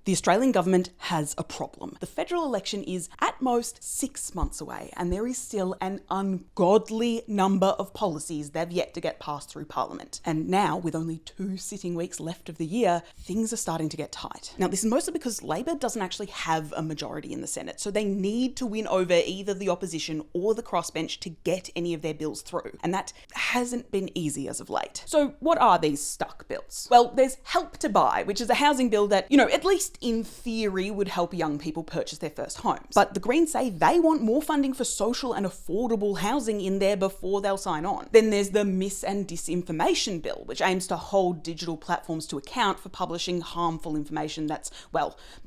The Australian government has a problem. The federal election is at most 6 months away, and there is still an ungodly number of policies they've yet to get passed through Parliament. And now, with only 2 sitting weeks left of the year, things are starting to get tight. Now, this is mostly because Labor doesn't actually have a majority in the Senate, so they need to win over either the opposition or the crossbench to get any of their bills through. And that hasn't been easy as of late. So what are these stuck bills? Well, there's Help to Buy, which is a housing bill that, at least in theory would help young people purchase their first homes. But the Greens say they want more funding for social and affordable housing in there before they'll sign on. Then there's the Mis- and Disinformation Bill, which aims to hold digital platforms to account for publishing harmful information that's,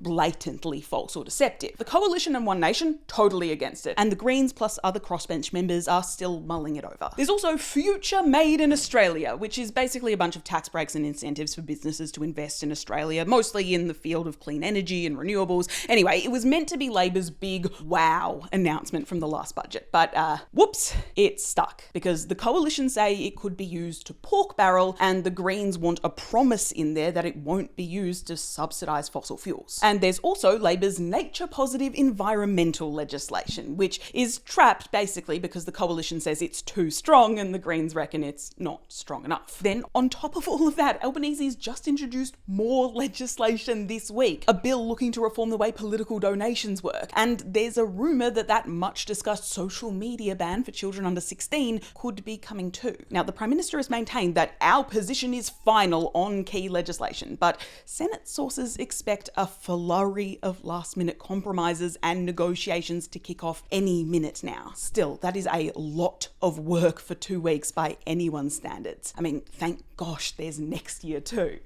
blatantly false or deceptive. The Coalition and One Nation, totally against it. And the Greens plus other crossbench members are still mulling it over. There's also Future Made in Australia, which is basically a bunch of tax breaks and incentives for businesses to invest in Australia, mostly in the field of clean energy and renewables. Anyway, it was meant to be Labor's big wow announcement from the last budget, but whoops, it's stuck because the coalition say it could be used to pork barrel and the Greens want a promise in there that it won't be used to subsidise fossil fuels. And there's also Labor's nature-positive environmental legislation, which is trapped basically because the coalition says it's too strong and the Greens reckon it's not strong enough. Then on top of all of that, Albanese's just introduced more legislation this week, a bill looking to reform the way political donations work. And there's a rumour that that much discussed social media ban for children under 16 could be coming too. Now, the Prime Minister has maintained that our position is final on key legislation, but Senate sources expect a flurry of last-minute compromises and negotiations to kick off any minute now. Still, that is a lot of work for 2 weeks by anyone's standards. I mean, thank gosh there's next year too.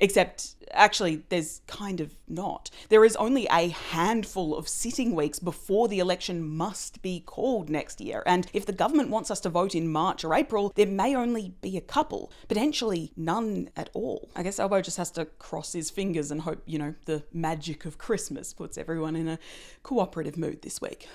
Except, actually, there's kind of not. There is only a handful of sitting weeks before the election must be called next year. And if the government wants us to vote in March or April, there may only be a couple, potentially none at all. I guess Albo just has to cross his fingers and hope, the magic of Christmas puts everyone in a cooperative mood this week.